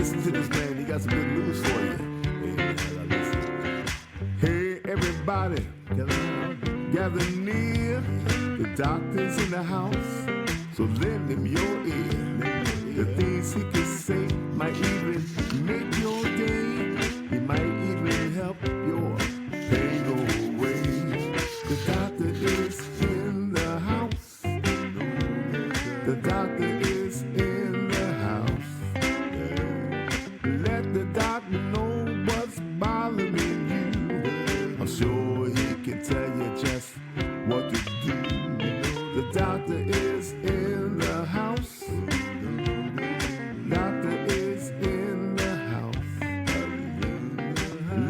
listen to this man. He got some good news for you. Hey, everybody, gather near. The doctor's in the house, so lend him your ear. The things he can say might even make your day. He might even help your pain go away. The doctor is in the house. The doctor is in the house. Let the doctor know what's bothering you. I'm sure he can tell you just what to do. The doctor is in the house. Doctor is in the house.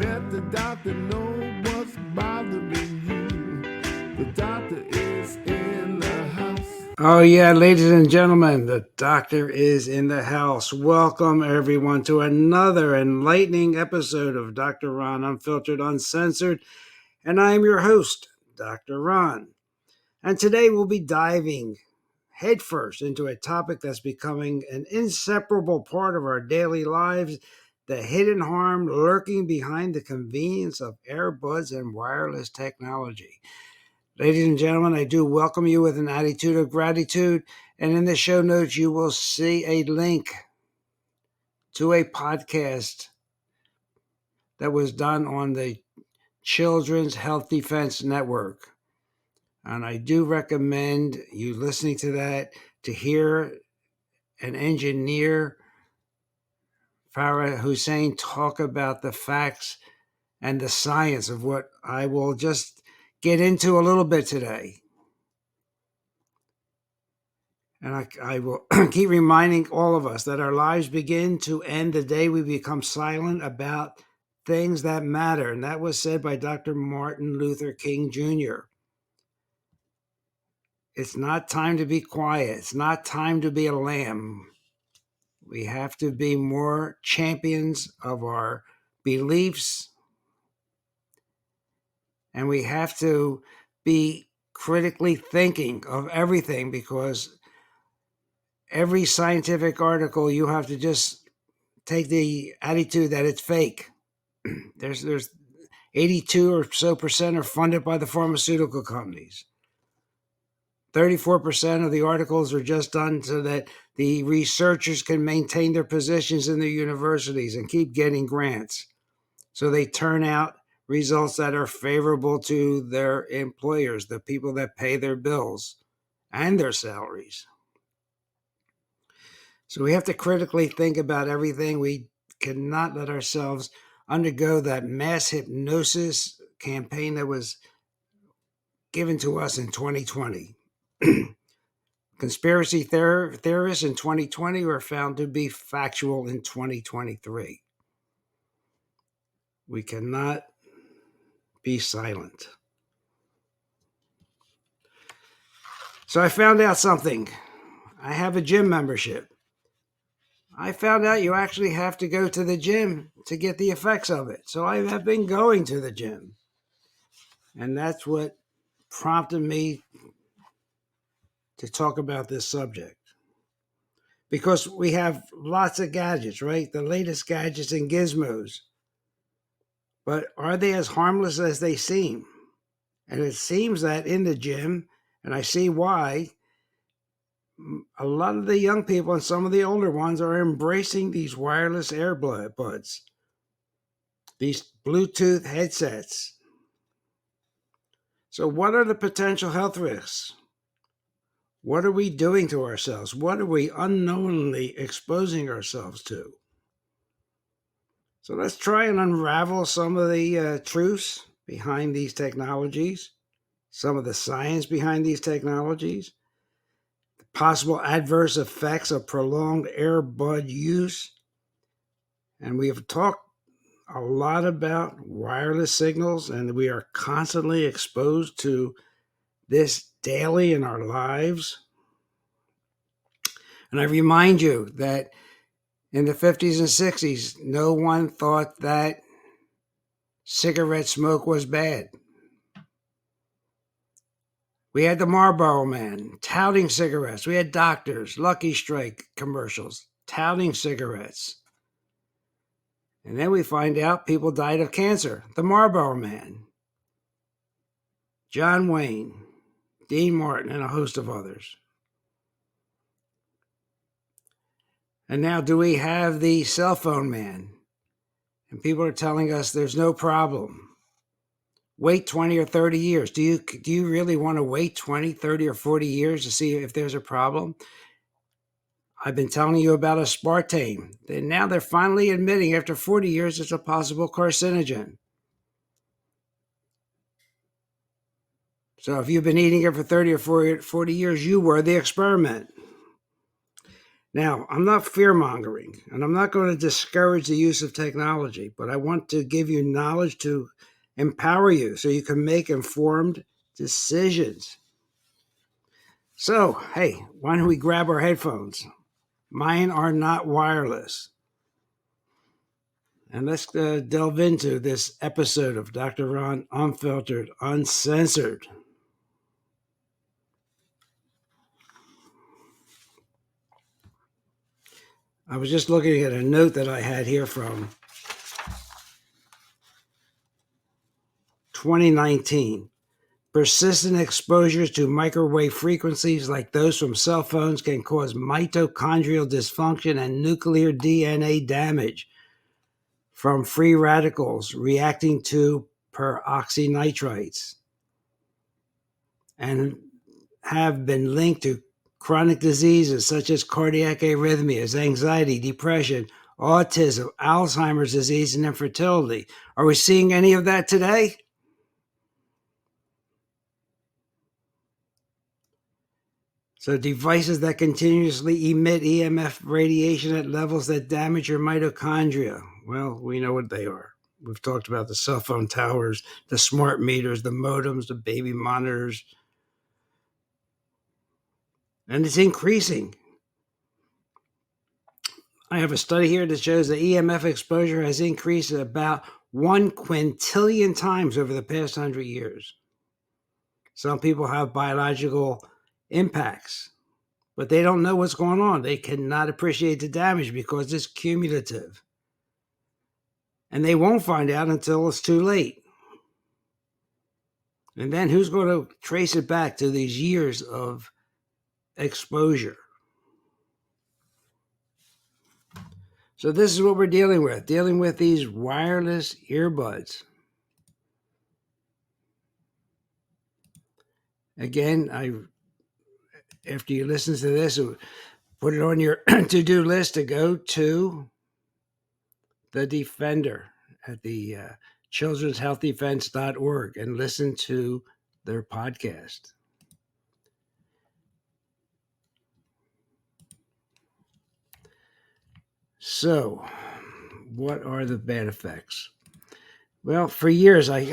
Let the doctor know what's bothering you. The doctor is in the house. Oh yeah, ladies and gentlemen, the doctor is in the house. Welcome everyone to another enlightening episode of Dr. Ron Unfiltered, Uncensored. And I am your host, Dr. Ron. And today we'll be diving headfirst into a topic that's becoming an inseparable part of our daily lives, the hidden harm lurking behind the convenience of earbuds and wireless technology. Ladies and gentlemen, I do welcome you with an attitude of gratitude. And in the show notes, you will see a link to a podcast that was done on the Children's Health Defense Network. And I do recommend you listening to that to hear an engineer, Fariha Husain, talk about the facts and the science of what I will just get into a little bit today. And I will keep reminding all of us that our lives begin to end the day we become silent about things that matter. And that was said by Dr. Martin Luther King Jr. It's not time to be quiet. It's not time to be a lamb. We have to be more champions of our beliefs. And we have to be critically thinking of everything, because every scientific article, you have to just take the attitude that it's fake. There's 82 or so percent are funded by the pharmaceutical companies. 34% of the articles are just done so that the researchers can maintain their positions in the universities and keep getting grants. So they turn out results that are favorable to their employers, the people that pay their bills and their salaries. So we have to critically think about everything. We cannot let ourselves undergo that mass hypnosis campaign that was given to us in 2020. Conspiracy theorists in 2020 were found to be factual in 2023. We cannot be silent. So I found out something. I have a gym membership. I found out you actually have to go to the gym to get the effects of it. So I have been going to the gym. And that's what prompted me to talk about this subject. Because we have lots of gadgets, right? The latest gadgets and gizmos. But are they as harmless as they seem? And it seems that in the gym, and I see why, a lot of the young people and some of the older ones are embracing these wireless earbuds, these Bluetooth headsets. So what are the potential health risks? What are we doing to ourselves? What are we unknowingly exposing ourselves to? So let's try and unravel some of the truths behind these technologies, some of the science behind these technologies, the possible adverse effects of prolonged earbud use. And we have talked a lot about wireless signals, and we are constantly exposed to this daily in our lives. And I remind you that in the 50s and 60s, no one thought that cigarette smoke was bad. We had the Marlboro Man touting cigarettes. We had doctors, Lucky Strike commercials, touting cigarettes. And then we find out people died of cancer. The Marlboro Man, John Wayne, Dean Martin, and a host of others. And now, do we have the cell phone man? And people are telling us there's no problem. Wait 20 or 30 years. Do you really want to wait 20, 30, or 40 years to see if there's a problem? I've been telling you about aspartame. And now they're finally admitting after 40 years it's a possible carcinogen. So if you've been eating it for 30 or 40 years, you were the experiment. Now, I'm not fear-mongering, and I'm not going to discourage the use of technology, but I want to give you knowledge to empower you so you can make informed decisions. So, hey, why don't we grab our headphones? Mine are not wireless. And let's delve into this episode of Dr. Ron Unfiltered, Uncensored. I was just looking at a note that I had here from 2019. Persistent exposures to microwave frequencies like those from cell phones can cause mitochondrial dysfunction and nuclear DNA damage from free radicals reacting to peroxynitrites and have been linked to chronic diseases such as cardiac arrhythmias, anxiety, depression, autism, Alzheimer's disease, and infertility. Are we seeing any of that today? So devices that continuously emit EMF radiation at levels that damage your mitochondria. Well, we know what they are. We've talked about the cell phone towers, the smart meters, the modems, the baby monitors. And it's increasing. I have a study here that shows that EMF exposure has increased about 1 quintillion times over the past 100 years. Some people have biological impacts, but they don't know what's going on. They cannot appreciate the damage because it's cumulative. And they won't find out until it's too late. And then who's going to trace it back to these years of exposure? So this is what we're dealing with these wireless earbuds. Again, after you listen to this, put it on your to-do list to go to the Defender at the children'shealthdefense.org and listen to their podcast. So, what are the bad effects? Well, for years, I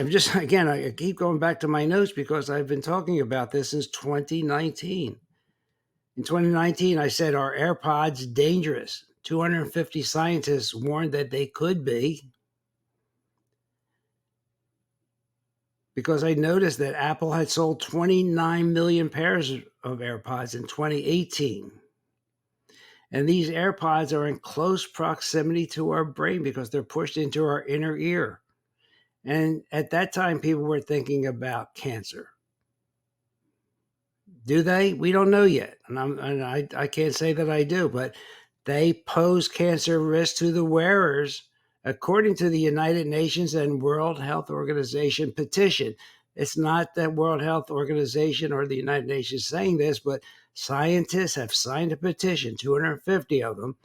keep going back to my notes because I've been talking about this since 2019. In 2019, I said, are AirPods dangerous? 250 scientists warned that they could be, because I noticed that Apple had sold 29 million pairs of AirPods in 2018. And these AirPods are in close proximity to our brain because they're pushed into our inner ear. And at that time, people were thinking about cancer. Do they? We don't know yet. And I can't say that I do, but they pose cancer risk to the wearers, according to the United Nations and World Health Organization petition. It's not the World Health Organization or the United Nations saying this, but scientists have signed a petition, 250 of them,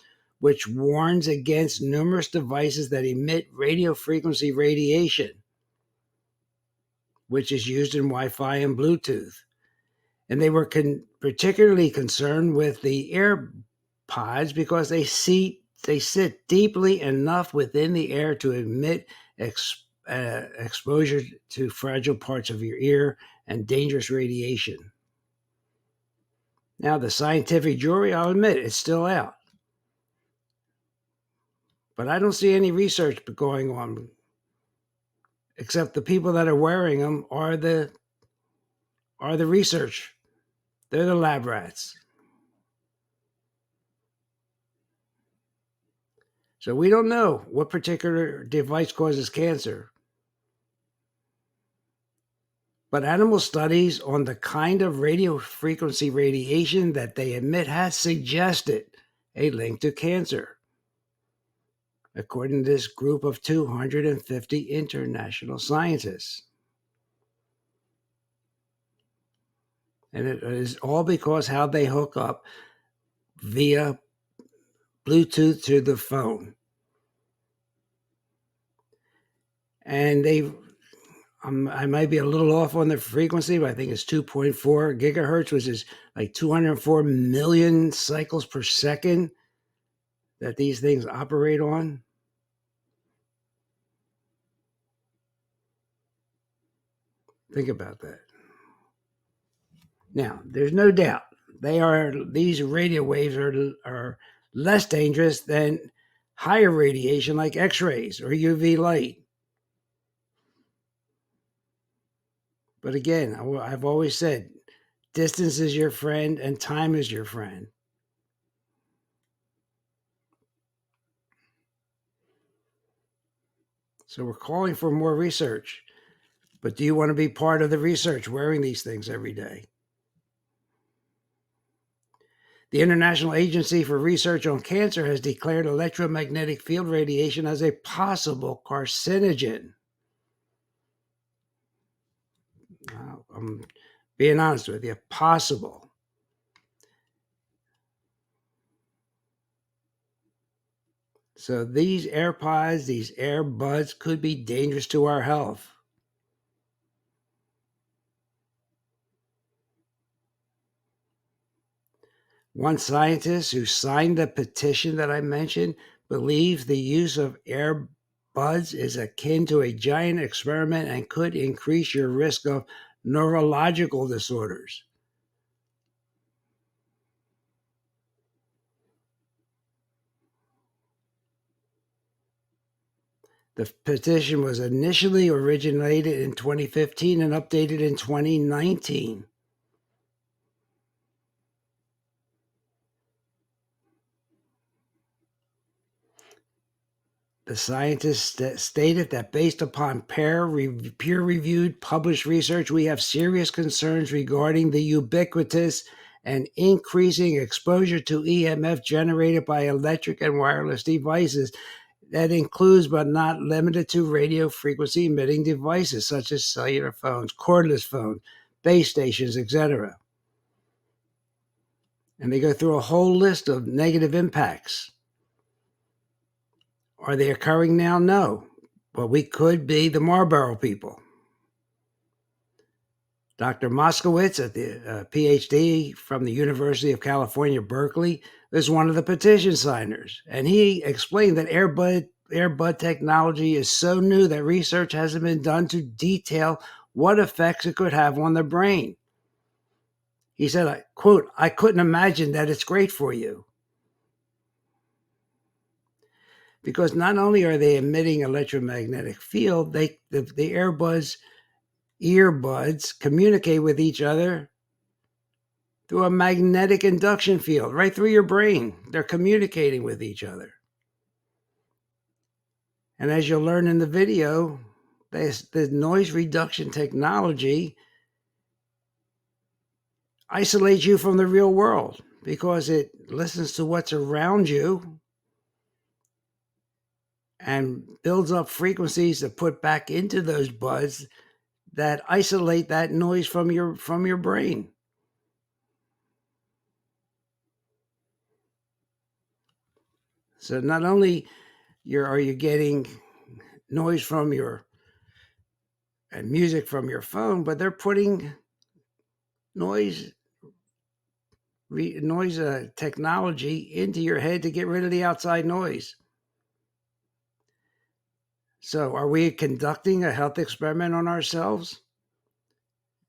which warns against numerous devices that emit radio frequency radiation, which is used in Wi-Fi and Bluetooth. And they were particularly concerned with the AirPods because they sit deeply enough within the air to emit exposure to fragile parts of your ear and dangerous radiation. Now, the scientific jury, I'll admit, it's still out. But I don't see any research going on, except the people that are wearing them are the research. They're the lab rats. So we don't know what particular device causes cancer. But animal studies on the kind of radio frequency radiation that they emit has suggested a link to cancer, according to this group of 250 international scientists. And it is all because how they hook up via Bluetooth to the phone. And I might be a little off on the frequency, but I think it's 2.4 gigahertz, which is like 204 million cycles per second that these things operate on. Think about that. Now, there's no doubt these radio waves are less dangerous than higher radiation like X-rays or UV light. But again, I've always said, distance is your friend and time is your friend. So we're calling for more research. But do you want to be part of the research wearing these things every day? The International Agency for Research on Cancer has declared electromagnetic field radiation as a possible carcinogen. I'm being honest with you, possible. So these AirPods, these earbuds could be dangerous to our health. One scientist who signed the petition that I mentioned believes the use of earbuds is akin to a giant experiment and could increase your risk of neurological disorders. The petition was initially originated in 2015 and updated in 2019. The scientists stated that based upon peer-reviewed published research, we have serious concerns regarding the ubiquitous and increasing exposure to EMF generated by electric and wireless devices. That includes but not limited to radio frequency emitting devices such as cellular phones, cordless phones, base stations, etc. And they go through a whole list of negative impacts. Are they occurring now? No. But we could be the Marlboro people. Dr. Moskowitz, at the PhD from the University of California, Berkeley, is one of the petition signers. And he explained that earbud technology is so new that research hasn't been done to detail what effects it could have on the brain. He said, quote, "I couldn't imagine that it's great for you." Because not only are they emitting electromagnetic field, the earbuds communicate with each other through a magnetic induction field right through your brain. They're communicating with each other. And as you'll learn in the video, the noise reduction technology isolates you from the real world because it listens to what's around you and builds up frequencies to put back into those buds that isolate that noise from your brain. So not only are you getting noise from and music from your phone, but they're putting noise technology into your head to get rid of the outside noise. So are we conducting a health experiment on ourselves?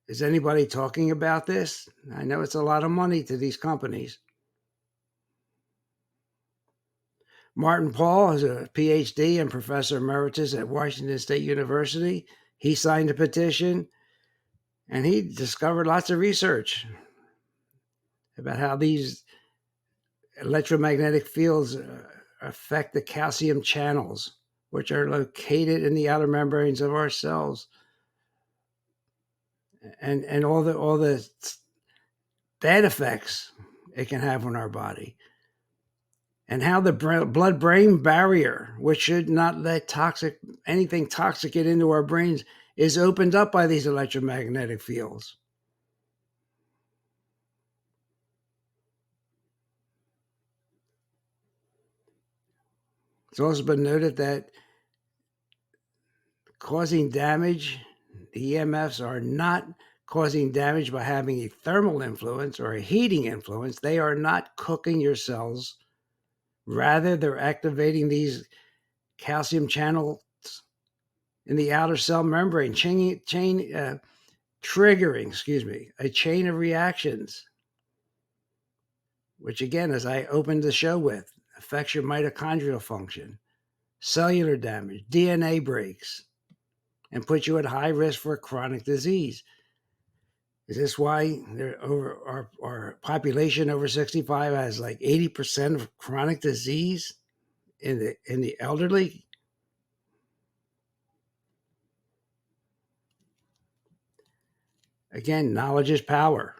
Is anybody talking about this? I know it's a lot of money to these companies. Martin Paul is a PhD and professor emeritus at Washington State University. He signed a petition and he discovered lots of research about how these electromagnetic fields affect the calcium channels, which are located in the outer membranes of our cells, and all the bad effects it can have on our body. And how the blood-brain barrier, which should not let anything toxic get into our brains, is opened up by these electromagnetic fields. It's also been noted that causing damage, the EMFs are not causing damage by having a thermal influence or a heating influence. They are not cooking your cells. Rather, they're activating these calcium channels in the outer cell membrane, triggering, a chain of reactions, which again, as I opened the show with, affects your mitochondrial function, cellular damage, DNA breaks, and puts you at high risk for chronic disease. Is this why our population over 65 has like 80% of chronic disease in the elderly? Again, knowledge is power.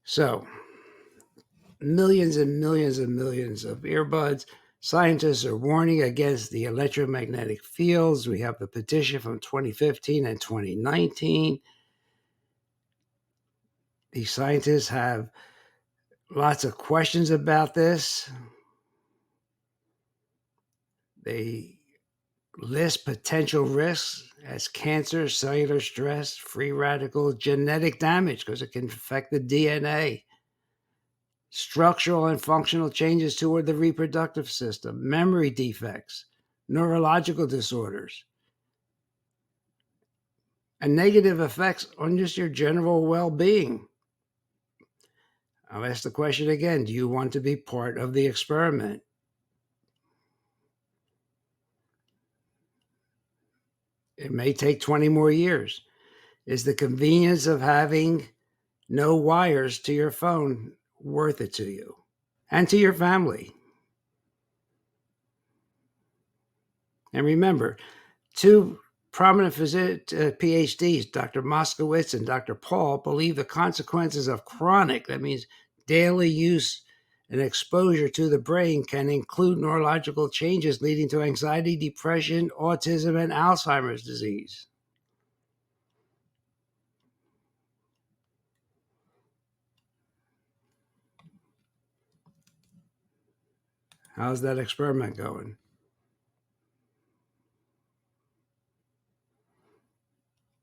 So, millions and millions and millions of earbuds. Scientists are warning against the electromagnetic fields. We have the petition from 2015 and 2019. These scientists have lots of questions about this. They list potential risks as cancer, cellular stress, free radicals, genetic damage, because it can affect the DNA, structural and functional changes toward the reproductive system, memory defects, neurological disorders, and negative effects on just your general well-being. I'll ask the question again. Do you want to be part of the experiment? It may take 20 more years. Is the convenience of having no wires to your phone worth it to you and to your family? And remember, two prominent PhDs, Dr. Moskowitz and Dr. Paul, believe the consequences of chronic, that means daily use and exposure to the brain, can include neurological changes leading to anxiety, depression, autism, and Alzheimer's disease. How's that experiment going?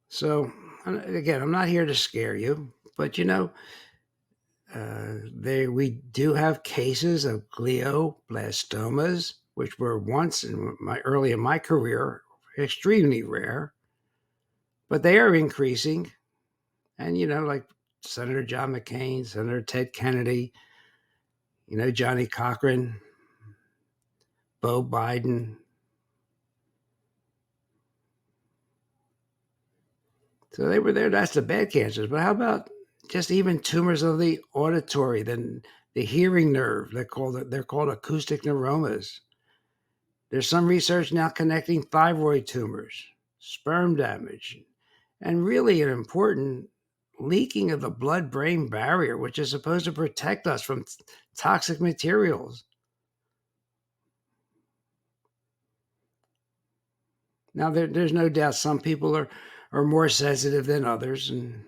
So, again, I'm not here to scare you, but we do have cases of glioblastomas, which were once in my career extremely rare, but they are increasing. And like Senator John McCain, Senator Ted Kennedy, Johnny Cochran, Beau Biden. So they were there. That's the bad cancers. But how about just even tumors of the auditory, then the hearing nerve? They're called acoustic neuromas. There's some research now connecting thyroid tumors, sperm damage, and really an important leaking of the blood-brain barrier, which is supposed to protect us from toxic materials. Now, there's no doubt some people are more sensitive than others, and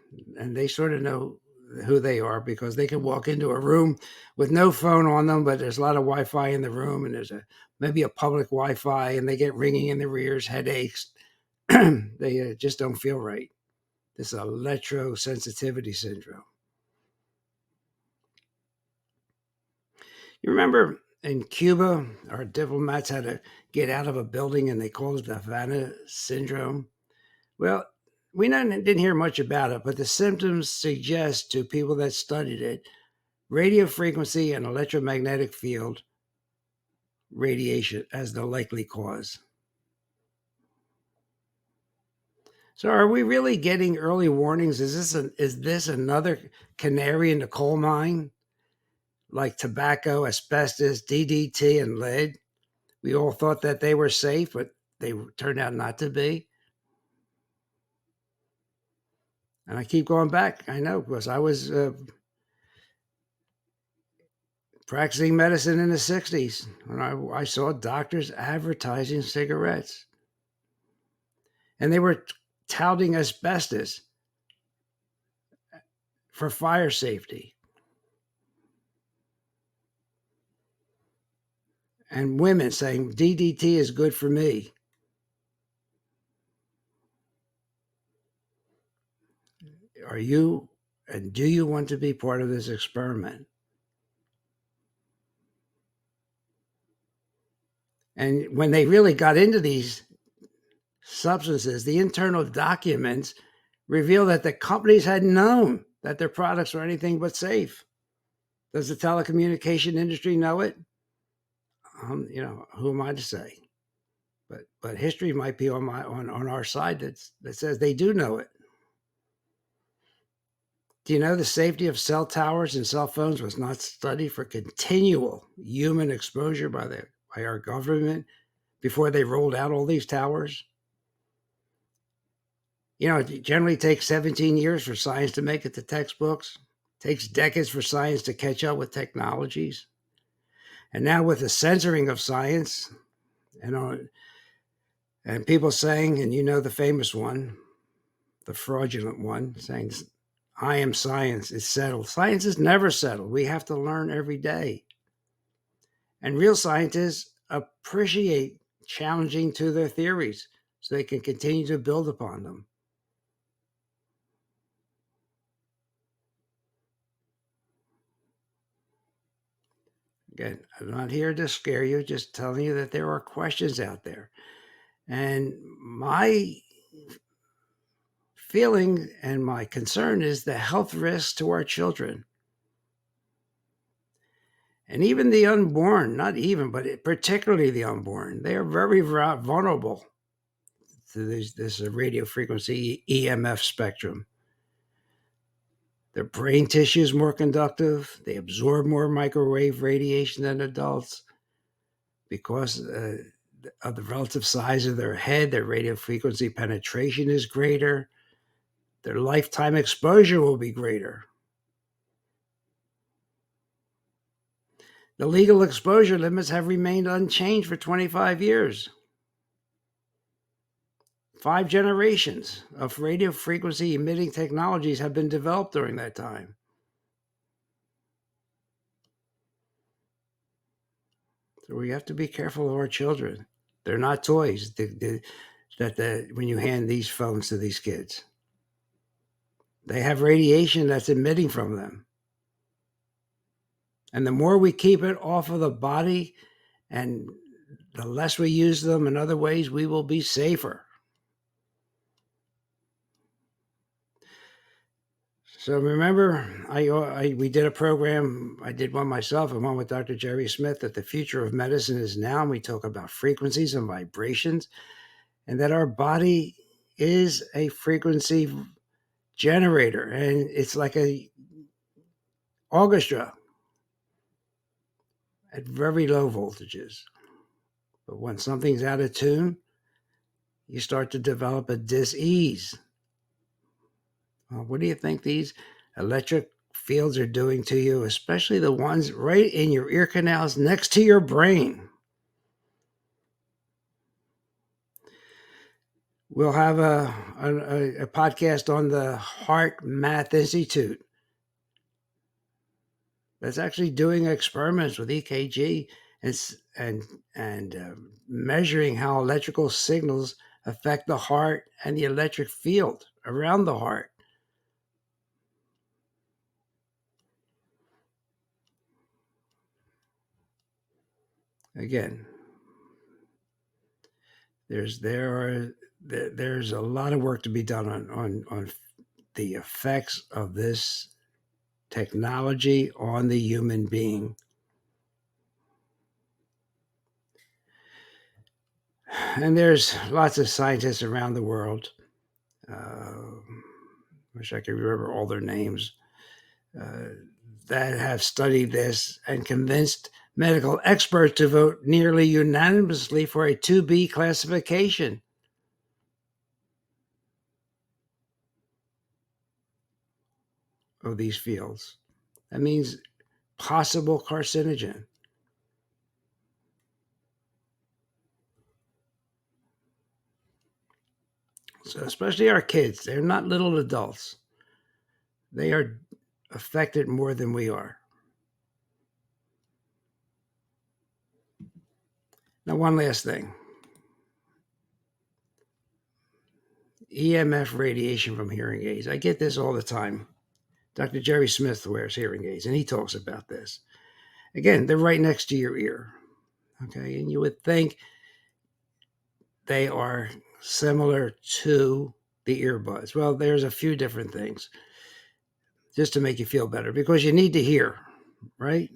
they sort of know who they are because they can walk into a room with no phone on them, but there's a lot of Wi-Fi in the room, and there's maybe a public Wi-Fi, and they get ringing in their ears, headaches. They just don't feel right. This electrosensitivity syndrome. You remember in Cuba, our diplomats had to get out of a building, and they called it the Havana syndrome. Well, we didn't hear much about it, but the symptoms suggest to people that studied it radio frequency and electromagnetic field radiation as the likely cause. So are we really getting early warnings? Is this another canary in the coal mine? Like tobacco, asbestos, DDT, and lead? We all thought that they were safe, but they turned out not to be. And I keep going back. I know, because I was practicing medicine in the 60s when I saw doctors advertising cigarettes. And they were touting asbestos for fire safety. And women saying DDT is good for me. Are you and do you want to be part of this experiment? And when they really got into these substances, the internal documents reveal that the companies had known that their products were anything but safe. Does the telecommunication industry know it? Who am I to say? But history might be on our side that says they do know it. Do you know the safety of cell towers and cell phones was not studied for continual human exposure by our government before they rolled out all these towers? It generally takes 17 years for science to make it to textbooks. It takes decades for science to catch up with technologies. And now with the censoring of science, and people saying, and the famous one, the fraudulent one, saying, I am science, it's settled. Science is never settled. We have to learn every day. And real scientists appreciate challenging to their theories so they can continue to build upon them. Again, I'm not here to scare you, just telling you that there are questions out there. And my feeling and my concern is the health risks to our children. And even the unborn, not even, but particularly the unborn, they are very vulnerable to this radio frequency EMF spectrum. Their brain tissue is more conductive. They absorb more microwave radiation than adults because of the relative size of their head. Their radio frequency penetration is greater. Their lifetime exposure will be greater. The legal exposure limits have remained unchanged for 25 years. 5 generations of radio frequency emitting technologies have been developed during that time. So we have to be careful of our children. They're not toys when you hand these phones to these kids. They have radiation that's emitting from them. And the more we keep it off of the body and the less we use them in other ways, we will be safer. So remember, we did a program, I did one myself and one with Dr. Jerry Smith, that the future of medicine is now. And we talk about frequencies and vibrations, and that our body is a frequency generator, and it's like a orchestra at very low voltages. But when something's out of tune, you start to develop a dis-ease. Well, what do you think these electric fields are doing to you, especially the ones right in your ear canals next to your brain? We'll have a podcast on the Heart Math Institute that's actually doing experiments with EKG and measuring how electrical signals affect the heart and the electric field around the heart. Again, there's a lot of work to be done on the effects of this technology on the human being. And there's lots of scientists around the world wish I could remember all their names, that have studied this and convinced medical experts to vote nearly unanimously for a 2B classification of these fields. That means possible carcinogen. So, especially our kids, they're not little adults. They are affected more than we are. Now, one last thing. EMF radiation from hearing aids. I get this all the time. Dr. Jerry Smith wears hearing aids, and he talks about this. Again, they're right next to your ear. Okay, and you would think they are similar to the earbuds. Well, there's a few different things just to make you feel better because you need to hear, right?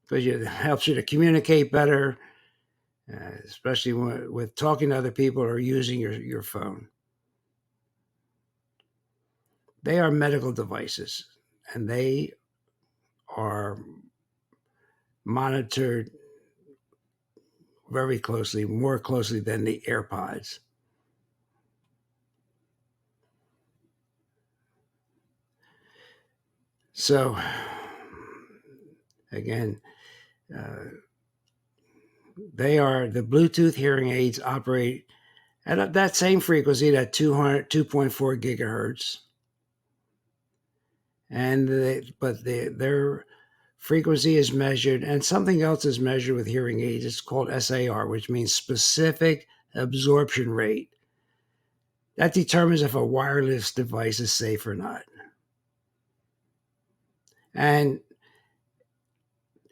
Because it helps you to communicate better, especially with talking to other people or using your phone. They are medical devices, and they are monitored very closely, more closely than the AirPods. So, again, they are the Bluetooth hearing aids operate at that same frequency, that 2.4 gigahertz. And their frequency is measured, and something else is measured with hearing aids. It's called SAR, which means specific absorption rate. That determines if a wireless device is safe or not. And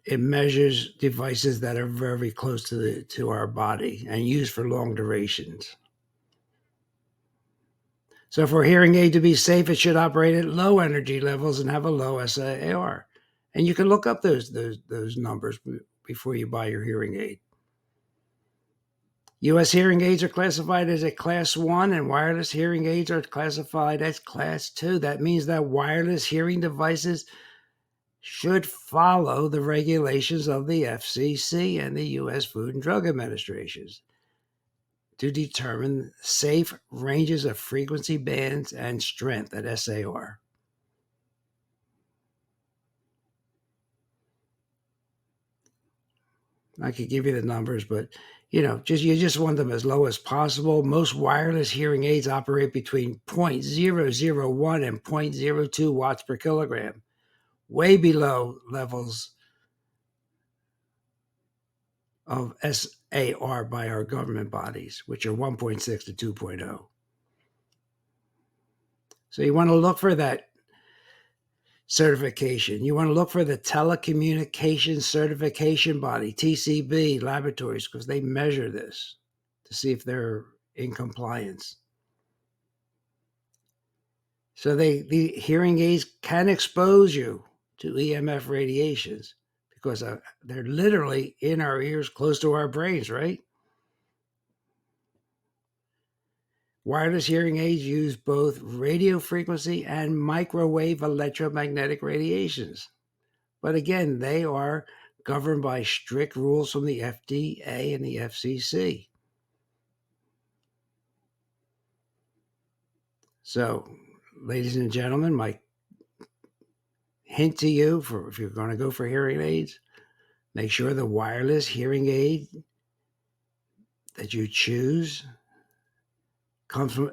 it measures devices that are very close to our body and used for long durations. So for a hearing aid to be safe, it should operate at low energy levels and have a low SAR. And you can look up those numbers before you buy your hearing aid. U.S. hearing aids are classified as a Class 1, and wireless hearing aids are classified as Class 2. That means that wireless hearing devices should follow the regulations of the FCC and the U.S. Food and Drug Administration to determine safe ranges of frequency bands and strength at SAR. I could give you the numbers, but you just want them as low as possible. Most wireless hearing aids operate between 0.001 and 0.02 watts per kilogram, way below levels of SAR by our government bodies, which are 1.6 to 2.0. So you want to look for that certification. You want to look for the telecommunications certification body, TCB laboratories, because they measure this to see if they're in compliance. So the hearing aids can expose you to EMF radiations because they're literally in our ears, close to our brains, right? Wireless hearing aids use both radio frequency and microwave electromagnetic radiations. But again, they are governed by strict rules from the FDA and the FCC. So, ladies and gentlemen, my hint to you for if you're going to go for hearing aids, make sure the wireless hearing aid that you choose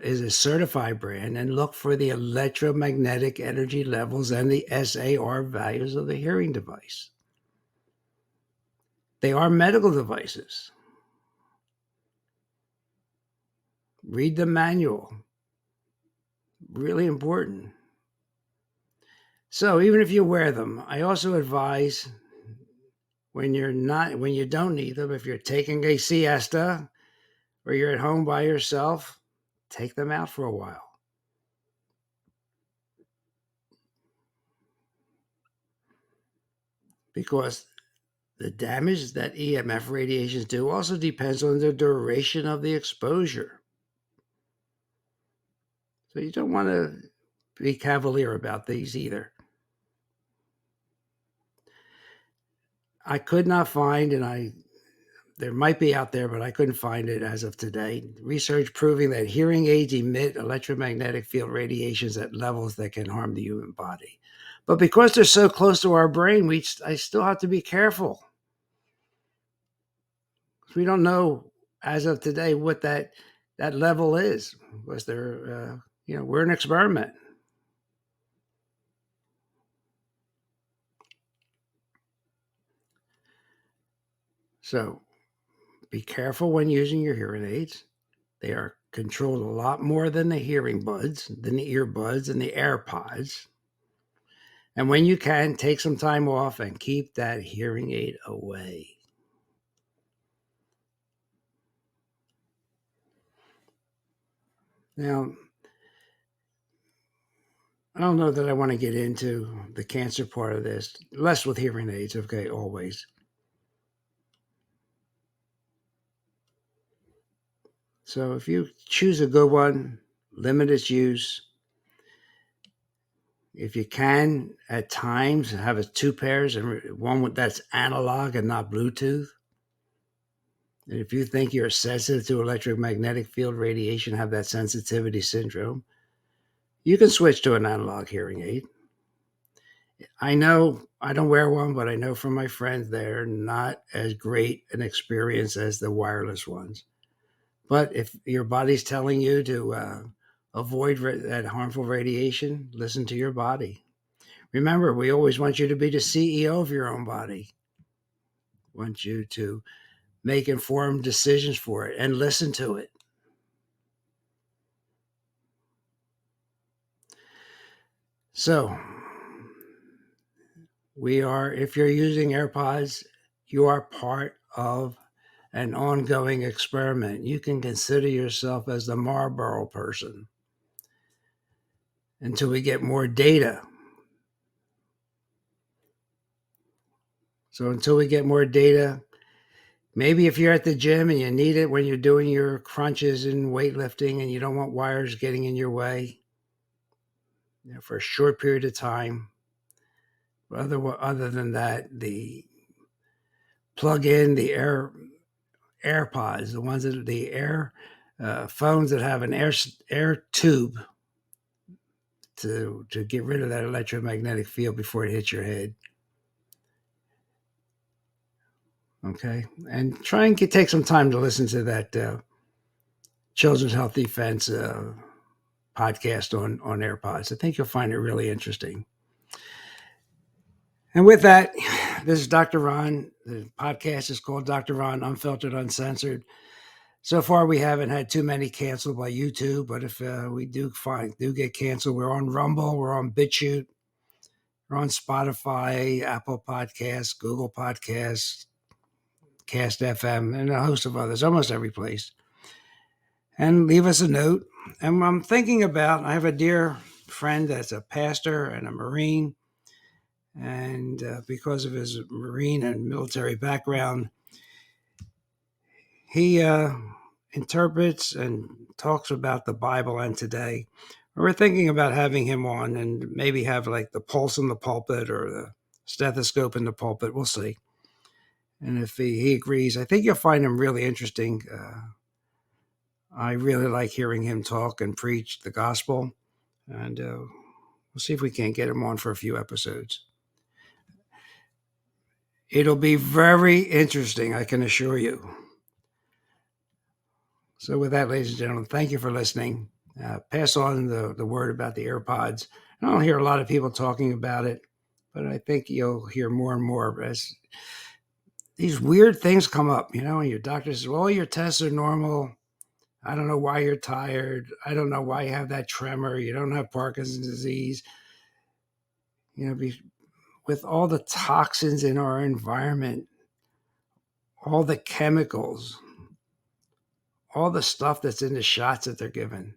is a certified brand, and look for the electromagnetic energy levels and the SAR values of the hearing device. They are medical devices. Read the manual. Really important. So even if you wear them, I also advise when you don't need them, if you're taking a siesta or you're at home by yourself, take them out for a while. Because the damage that EMF radiations do also depends on the duration of the exposure. So you don't want to be cavalier about these either. I could not find, and there might be out there, but I couldn't find it as of today. Research proving that hearing aids emit electromagnetic field radiations at levels that can harm the human body. But because they're so close to our brain, I still have to be careful. We don't know as of today what that level is. Was there, we're an experiment. So be careful when using your hearing aids. They are controlled a lot more than the hearing buds, than the earbuds and the AirPods. And when you can, take some time off and keep that hearing aid away. Now, I don't know that I want to get into the cancer part of this, less with hearing aids, okay, always. So if you choose a good one, limit its use. If you can, at times, have two pairs, and one that's analog and not Bluetooth. And if you think you're sensitive to electromagnetic field radiation, have that sensitivity syndrome, you can switch to an analog hearing aid. I know I don't wear one, but I know from my friends they're not as great an experience as the wireless ones. But if your body's telling you to avoid that harmful radiation, listen to your body. Remember, we always want you to be the CEO of your own body. We want you to make informed decisions for it and listen to it. So, if you're using AirPods, you are part of an ongoing experiment. You can consider yourself as the Marlboro person until we get more data. So until we get more data, maybe if you're at the gym and you need it when you're doing your crunches and weightlifting and you don't want wires getting in your way, for a short period of time. Other than that, plug in the AirPods, the ones that the air phones that have an air tube to get rid of that electromagnetic field before it hits your head. Okay, and try and take some time to listen to that Children's Health Defense podcast on AirPods. I think you'll find it really interesting. And with that, this is Dr. Ron. The podcast is called Dr. Ron Unfiltered, Uncensored. So far, we haven't had too many canceled by YouTube, but if we do get canceled, we're on Rumble, we're on BitChute, we're on Spotify, Apple Podcasts, Google Podcasts, Cast FM, and a host of others, almost every place. And leave us a note. And I'm thinking about, I have a dear friend that's a pastor and a Marine. And because of his Marine and military background, he interprets and talks about the Bible and today. We're thinking about having him on and maybe have like the pulse in the pulpit or the stethoscope in the pulpit. We'll see. And if he agrees, I think you'll find him really interesting. I really like hearing him talk and preach the gospel. And we'll see if we can't get him on for a few episodes. It'll be very interesting, I can assure you. So with that, ladies and gentlemen, thank you for listening. Pass on the word about the AirPods. I don't hear a lot of people talking about it, but I think you'll hear more and more as these weird things come up, and your doctor says, well, your tests are normal. I don't know why you're tired. I don't know why you have that tremor. You don't have Parkinson's disease. With all the toxins in our environment, all the chemicals, all the stuff that's in the shots that they're given,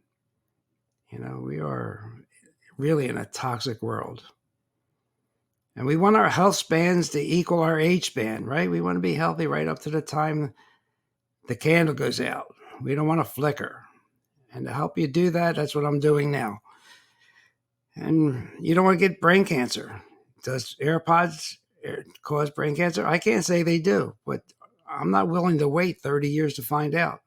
we are really in a toxic world. And we want our health spans to equal our age span, right? We want to be healthy right up to the time the candle goes out. We don't want to flicker. And to help you do that, that's what I'm doing now. And you don't want to get brain cancer. Does AirPods cause brain cancer? I can't say they do, but I'm not willing to wait 30 years to find out.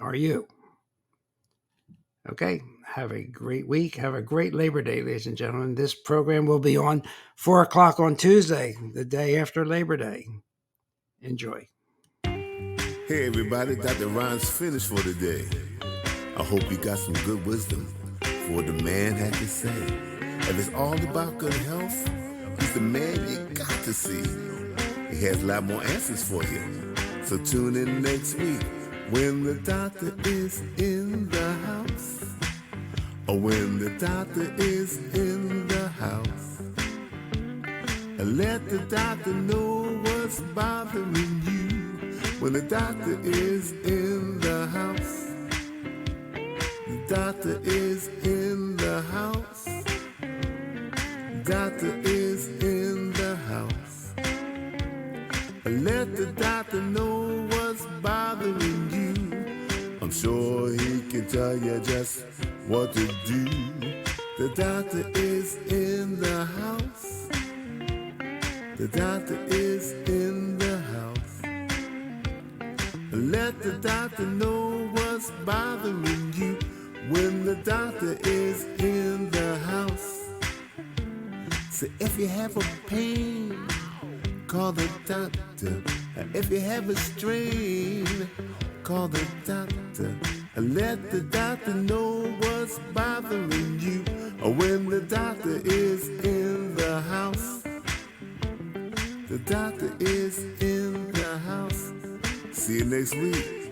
Are you? Okay, have a great week. Have a great Labor Day, ladies and gentlemen. This program will be on 4 o'clock on Tuesday, the day after Labor Day. Enjoy. Hey everybody, Dr. Ron's finished for today. I hope you got some good wisdom for what the man had to say. If it's all about good health, he's the man you got to see. He has a lot more answers for you. So tune in next week when the doctor is in the house. Or when the doctor is in the house. And let the doctor know what's bothering you. When the doctor is in the house. The doctor is in the house. Doctor is in the house. Let the doctor know what's bothering you. I'm sure he can tell you just what to do. The doctor is in the house. The doctor is in the house. Let the doctor know what's bothering you. When the doctor is in the house. So if you have a pain, call the doctor. If you have a strain, call the doctor. Let the doctor know what's bothering you. When the doctor is in the house. The doctor is in the house. See you next week.